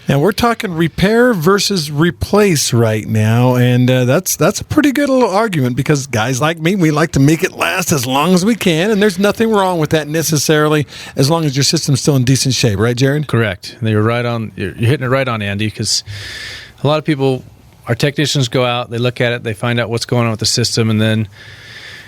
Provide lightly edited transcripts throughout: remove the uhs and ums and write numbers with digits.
Now we're talking repair versus replace right now, and that's a pretty good little argument because guys like me, we like to make it last as long as we can, and there's nothing wrong with that necessarily as long as your system's still in decent shape, right, Jared? Correct. You're right on. You're hitting it right on, Andy, because a lot of people, our technicians go out, they look at it, they find out what's going on with the system, and then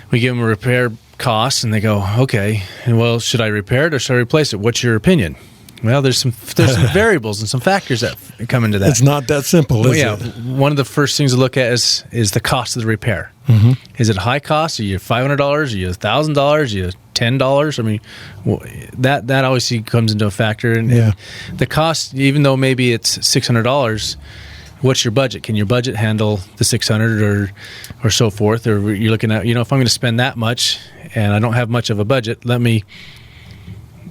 we give them a repair cost, and they go, okay, well, should I repair it or should I replace it? What's your opinion? Well, there's some variables and some factors that come into that. It's not that simple, is it? One of the first things to look at is the cost of the repair. Mm-hmm. Is it high cost? Are you $500? Are you $1,000? Are you $10? I mean, that obviously comes into a factor. And the cost, even though maybe it's $600, what's your budget? Can your budget handle the $600 or so forth? Or you're looking at, if I'm going to spend that much and I don't have much of a budget, let me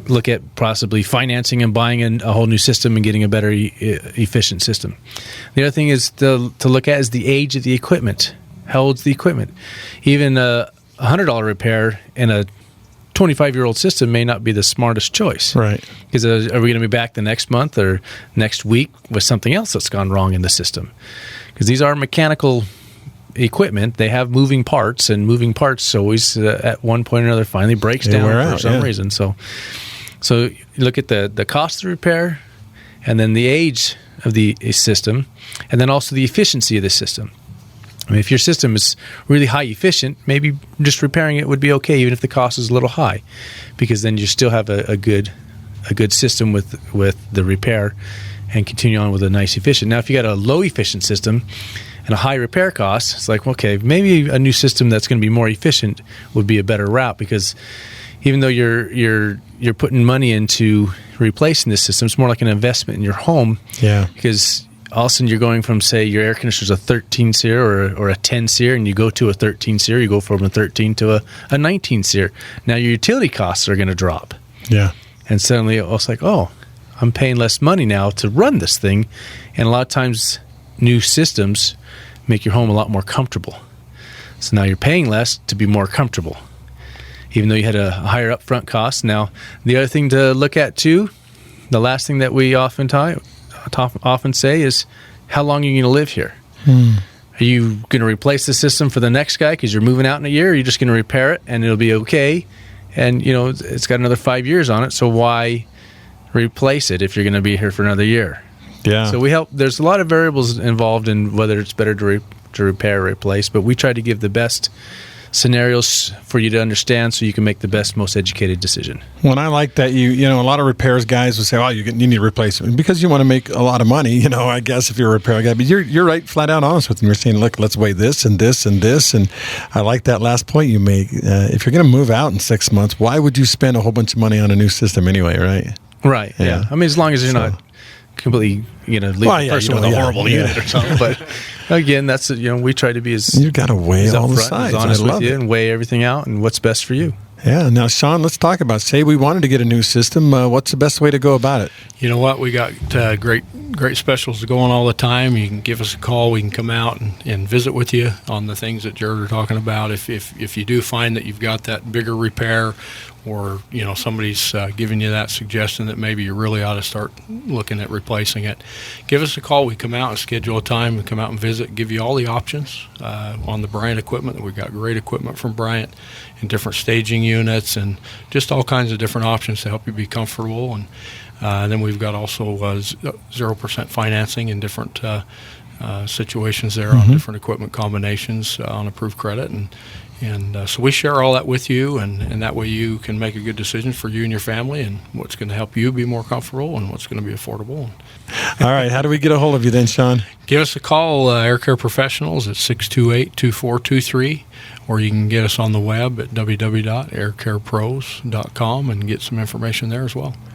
look at possibly financing and buying a whole new system and getting a better efficient system. The other thing is to look at is the age of the equipment. How old's the equipment? Even a $100 repair in a 25-year-old system may not be the smartest choice. Right. Because are we going to be back the next month or next week with something else that's gone wrong in the system? Because these are mechanical equipment. They have moving parts, and moving parts always at one point or another finally breaks down for some reason. So you look at the cost of the repair, and then the age of the system, and then also the efficiency of the system. I mean, if your system is really high efficient, maybe just repairing it would be okay, even if the cost is a little high, because then you still have a good system with the repair and continue on with a nice efficient. Now, if you got a low efficient system and a high repair cost, it's like, okay, maybe a new system that's going to be more efficient would be a better route, because even though you're putting money into replacing this system, it's more like an investment in your home. Yeah. Because all of a sudden you're going from, say, your air conditioner's a 13 SEER or a 10 SEER, and you go to a 13 SEER, you go from a 13 to a 19 SEER. Now your utility costs are going to drop. Yeah. And suddenly it's like, oh, I'm paying less money now to run this thing. And a lot of times new systems make your home a lot more comfortable. So now you're paying less to be more comfortable, even though you had a higher upfront cost. Now, the other thing to look at too, the last thing that we often say is, how long are you going to live here? Are you going to replace the system for the next guy because you're moving out in a year? Or are you just going to repair it and it'll be okay? And, it's got another 5 years on it, so why replace it if you're going to be here for another year? Yeah. So there's a lot of variables involved in whether it's better to repair or replace, but we try to give the best scenarios for you to understand so you can make the best, most educated decision. Well, I like that a lot of repairs guys will say, oh, you need to replace it because you want to make a lot of money, I guess, if you're a repair guy. But you're right, flat out honest with them. You're saying, look, let's weigh this and this and this. And I like that last point you make. If you're going to move out in 6 months, why would you spend a whole bunch of money on a new system anyway, right? Right, yeah. I mean, as long as you're not completely, leave the person with a horrible unit or something. But again, that's we try to be as you got to weigh all the sides. As honest with you and weigh everything out and what's best for you. Yeah. Now, Sean, let's talk about. Say we wanted to get a new system. What's the best way to go about it? You know what? We got great specials going all the time. You can give us a call. We can come out and visit with you on the things that Jared are talking about. If you do find that you've got that bigger repair, or somebody's giving you that suggestion that maybe you really ought to start looking at replacing it, give us a call. We come out and schedule a time and come out and visit, give you all the options on the Bryant equipment. We've got great equipment from Bryant in different staging units and just all kinds of different options to help you be comfortable. And then we've got also 0% financing in different situations there on different equipment combinations on approved credit. And so we share all that with you, and that way you can make a good decision for you and your family and what's going to help you be more comfortable and what's going to be affordable. All right. How do we get a hold of you then, Sean? Give us a call, Air Care Professionals at 628-2423, or you can get us on the web at www.aircarepros.com and get some information there as well.